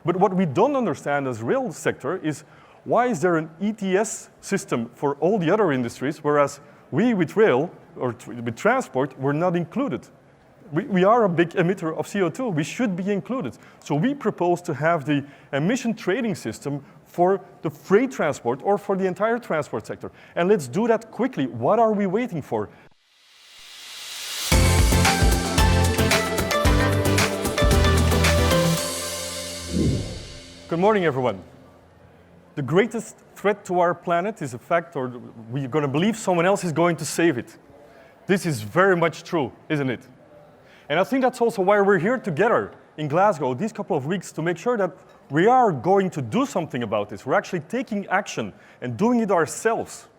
But what we don't understand as rail sector is why is there an ETS system for all the other industries, whereas we with rail, or with transport, we're not included. We are a big emitter of CO2. We should be included. So we propose to have the emission trading system for the freight transport or for the entire transport sector. And let's do that quickly. What are we waiting for? Good morning, everyone. The greatest threat to our planet is the fact, or we're going to believe someone else is going to save it. This is very much true, isn't it? And I think that's also why we're here together in Glasgow these couple of weeks, to make sure that we are going to do something about this. We're actually taking action and doing it ourselves.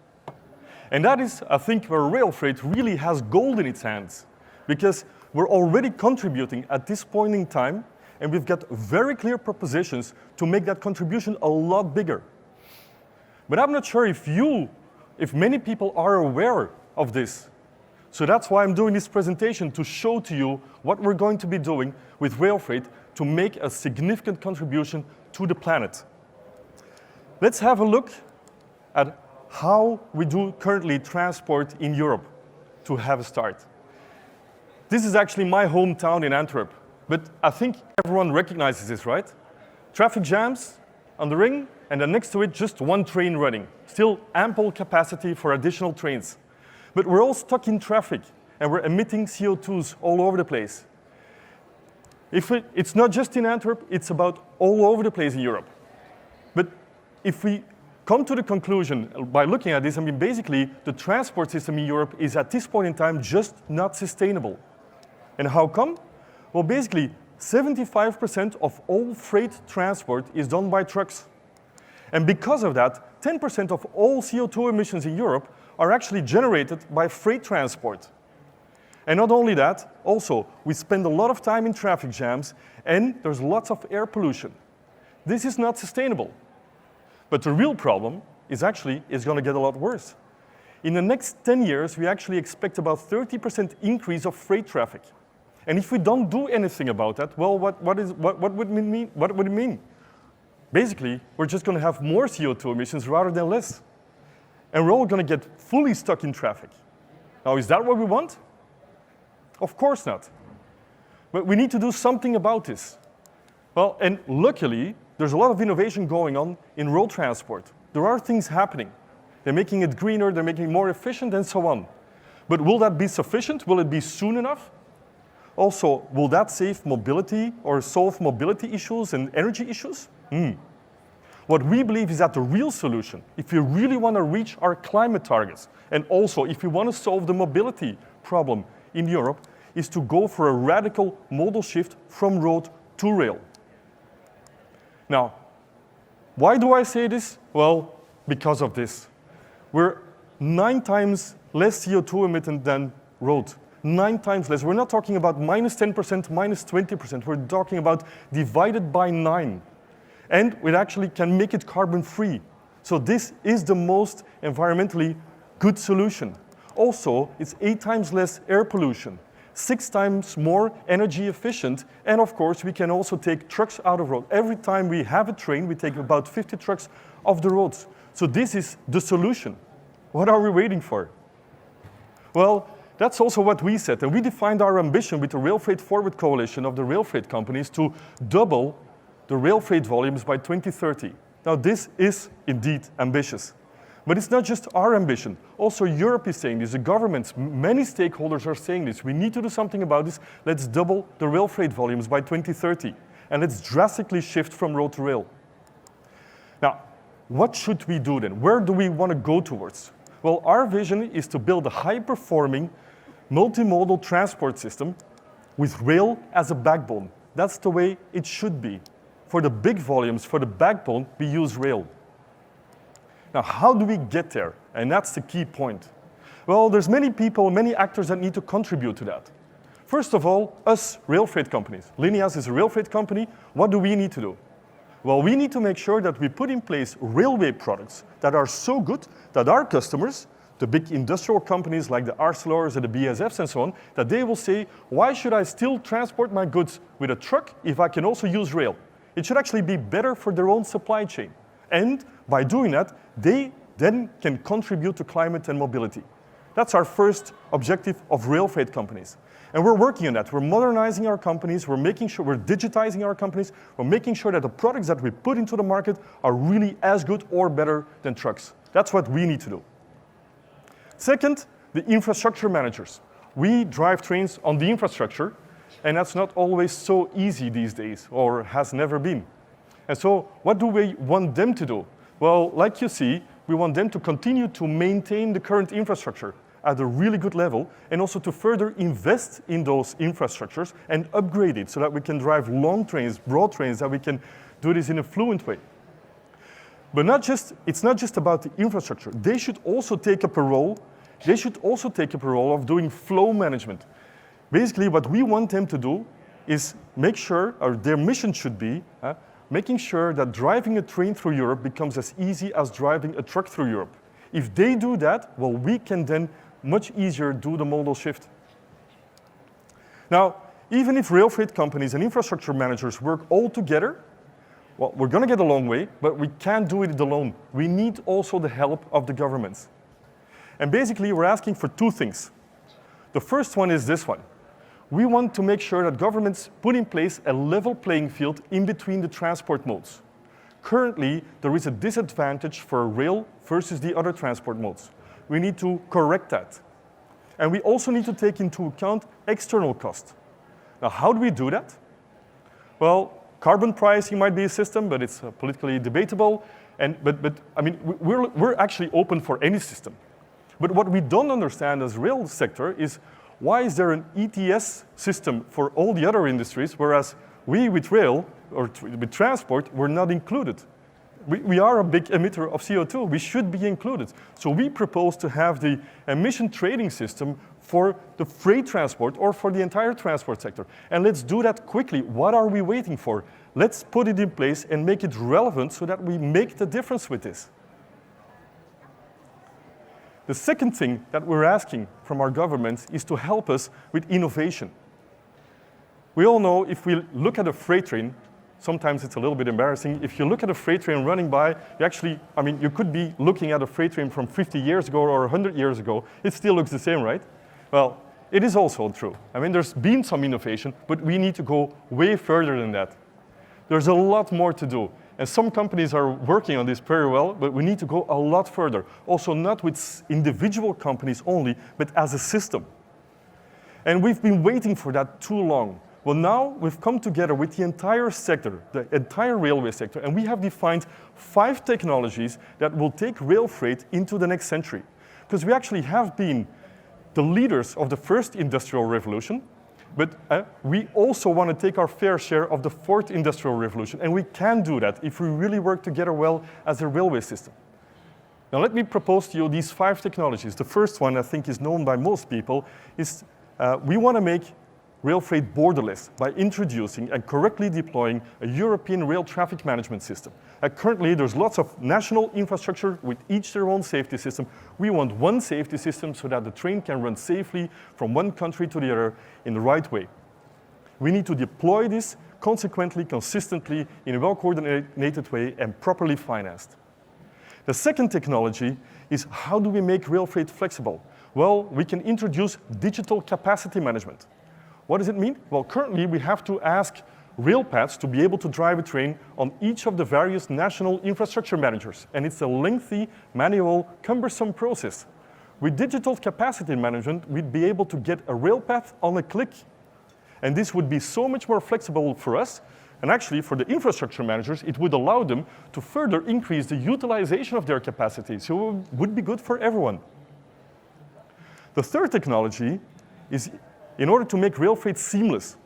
And that is, I think, where rail freight really has gold in its hands, because we're already contributing at this point in time, and we've got very clear propositions to make that contribution a lot bigger. But I'm not sure if many people are aware of this. So that's why I'm doing this presentation, to show to you what we're going to be doing with rail freight to make a significant contribution to the planet. Let's have a look at how we do currently transport in Europe to have a start. This is actually my hometown in Antwerp, but I think everyone recognizes this, right? Traffic jams on the ring, and then next to it, just one train running. Still ample capacity for additional trains. But we're all stuck in traffic, and we're emitting CO2s all over the place. It's not just in Antwerp, it's about all over the place in Europe. But if we come to the conclusion by looking at this, I mean, basically, the transport system in Europe is at this point in time just not sustainable. And how come? Well, basically, 75% of all freight transport is done by trucks. And because of that, 10% of all CO2 emissions in Europe are actually generated by freight transport. And not only that, also, we spend a lot of time in traffic jams, and there's lots of air pollution. This is not sustainable. But the real problem is going to get a lot worse. In the next 10 years, we actually expect about 30% increase of freight traffic. And if we don't do anything about that, well, what would it mean? Basically, we're just going to have more CO2 emissions rather than less. And we're all going to get fully stuck in traffic. Now, is that what we want? Of course not. But we need to do something about this. Well, and luckily, there's a lot of innovation going on in road transport. There are things happening. They're making it greener, they're making it more efficient, and so on. But will that be sufficient? Will it be soon enough? Also, will that save mobility or solve mobility issues and energy issues? What we believe is that the real solution, if we really want to reach our climate targets, and also if we want to solve the mobility problem in Europe, is to go for a radical modal shift from road to rail. Now, why do I say this? Well, because of this. We're 9 times less CO2 emitted than road. 9 times less. We're not talking about minus 10%, minus 20%. We're talking about divided by 9. And it actually can make it carbon-free. So this is the most environmentally good solution. Also, it's 8 times less air pollution, 6 times more energy efficient, and of course, we can also take trucks out of road. Every time we have a train, we take about 50 trucks off the roads. So this is the solution. What are we waiting for? Well, that's also what we said, and we defined our ambition with the Rail Freight Forward Coalition of the rail freight companies to double the rail freight volumes by 2030. Now, this is indeed ambitious. But it's not just our ambition. Also, Europe is saying this, the governments, many stakeholders are saying this. We need to do something about this. Let's double the rail freight volumes by 2030. And let's drastically shift from road to rail. Now, what should we do then? Where do we want to go towards? Well, our vision is to build a high-performing, multimodal transport system with rail as a backbone. That's the way it should be. For the big volumes, for the backbone, we use rail. Now, how do we get there? And that's the key point. Well, there's many people, many actors that need to contribute to that. First of all, us rail freight companies. Lineas is a rail freight company. What do we need to do? Well, we need to make sure that we put in place railway products that are so good that our customers, the big industrial companies like the Arcelors and the BASFs and so on, that they will say, why should I still transport my goods with a truck if I can also use rail? It should actually be better for their own supply chain. And by doing that, they then can contribute to climate and mobility. That's our first objective of rail freight companies. And we're working on that. We're modernizing our companies. We're making sure we're digitizing our companies. We're making sure that the products that we put into the market are really as good or better than trucks. That's what we need to do. Second, the infrastructure managers. We drive trains on the infrastructure, and that's not always so easy these days, or has never been. And so what do we want them to do? Well, like you see, we want them to continue to maintain the current infrastructure at a really good level, and also to further invest in those infrastructures and upgrade it so that we can drive long trains, broad trains, that we can do this in a fluent way. But it's not just about the infrastructure. They should also take up a role of doing flow management. Basically, what we want them to do is make sure, or their mission should be, making sure that driving a train through Europe becomes as easy as driving a truck through Europe. If they do that, well, we can then much easier do the modal shift. Now, even if rail freight companies and infrastructure managers work all together, well, we're going to get a long way, but we can't do it alone. We need also the help of the governments. And basically, we're asking for two things. The first one is this one. We want to make sure that governments put in place a level playing field in between the transport modes. Currently, there is a disadvantage for rail versus the other transport modes. We need to correct that. And we also need to take into account external cost. Now, how do we do that? Well, carbon pricing might be a system, but it's politically debatable. But I mean, we're actually open for any system. But what we don't understand as rail sector is why is there an ETS system for all the other industries, whereas we with rail, or with transport, we're not included. We are a big emitter of CO2. We should be included. So we propose to have the emission trading system for the freight transport or for the entire transport sector. And let's do that quickly. What are we waiting for? Let's put it in place and make it relevant so that we make the difference with this. The second thing that we're asking from our governments is to help us with innovation. We all know if we look at a freight train, sometimes it's a little bit embarrassing. If you look at a freight train running by, you could be looking at a freight train from 50 years ago or 100 years ago. It still looks the same, right? Well, it is also true. I mean, there's been some innovation, but we need to go way further than that. There's a lot more to do. And some companies are working on this very well, but we need to go a lot further. Also, not with individual companies only, but as a system. And we've been waiting for that too long. Well, now we've come together with the entire sector, the entire railway sector, and we have defined 5 technologies that will take rail freight into the next century. Because we actually have been the leaders of the first industrial revolution, but we also want to take our fair share of the 4th industrial revolution, and we can do that if we really work together well as a railway system. Now let me propose to you these 5 technologies. The first one I think is known by most people is we want to make rail freight borderless by introducing and correctly deploying a European rail traffic management system. Currently, there's lots of national infrastructure with each their own safety system. We want one safety system so that the train can run safely from one country to the other in the right way. We need to deploy this consequently, consistently, in a well-coordinated way and properly financed. The second technology is how do we make rail freight flexible? Well, we can introduce digital capacity management. What does it mean? Well, currently we have to ask railpads to be able to drive a train on each of the various national infrastructure managers. And it's a lengthy, manual, cumbersome process. With digital capacity management, we'd be able to get a railpad on a click. And this would be so much more flexible for us. And actually, for the infrastructure managers, it would allow them to further increase the utilization of their capacity. So it would be good for everyone. The third technology is in order to make rail freight seamless.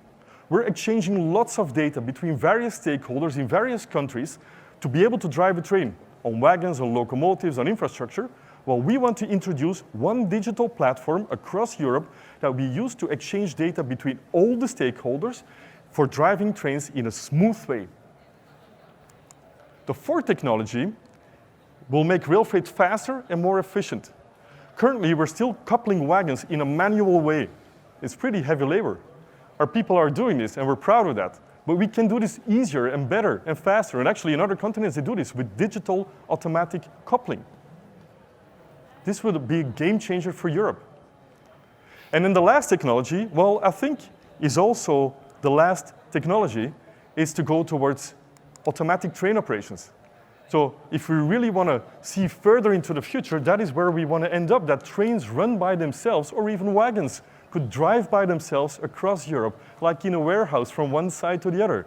We're exchanging lots of data between various stakeholders in various countries to be able to drive a train on wagons, on locomotives, on infrastructure. Well, we want to introduce one digital platform across Europe that we use to exchange data between all the stakeholders for driving trains in a smooth way. The fourth technology will make rail freight faster and more efficient. Currently, we're still coupling wagons in a manual way. It's pretty heavy labor. Our people are doing this, and we're proud of that. But we can do this easier and better and faster. And actually, in other continents, they do this with digital automatic coupling. This would be a game changer for Europe. And then the last technology, well, I think is also the last technology, is to go towards automatic train operations. So if we really want to see further into the future, that is where we want to end up, that trains run by themselves, or even wagons could drive by themselves across Europe, like in a warehouse from one side to the other.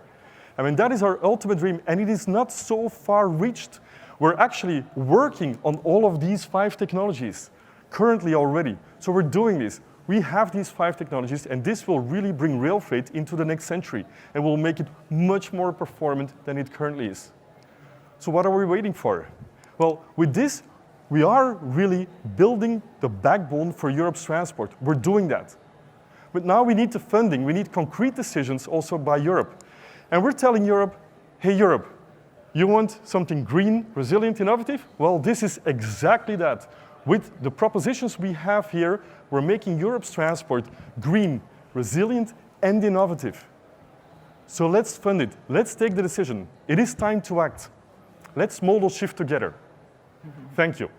I mean, that is our ultimate dream, and it is not so far reached. We're actually working on all of these 5 technologies currently already. So we're doing this. We have these 5 technologies, and this will really bring rail freight into the next century and will make it much more performant than it currently is. So what are we waiting for? Well, with this, we are really building the backbone for Europe's transport. We're doing that. But now we need the funding. We need concrete decisions also by Europe. And we're telling Europe, hey, Europe, you want something green, resilient, innovative? Well, this is exactly that. With the propositions we have here, we're making Europe's transport green, resilient, and innovative. So let's fund it. Let's take the decision. It is time to act. Let's modal shift together. Thank you.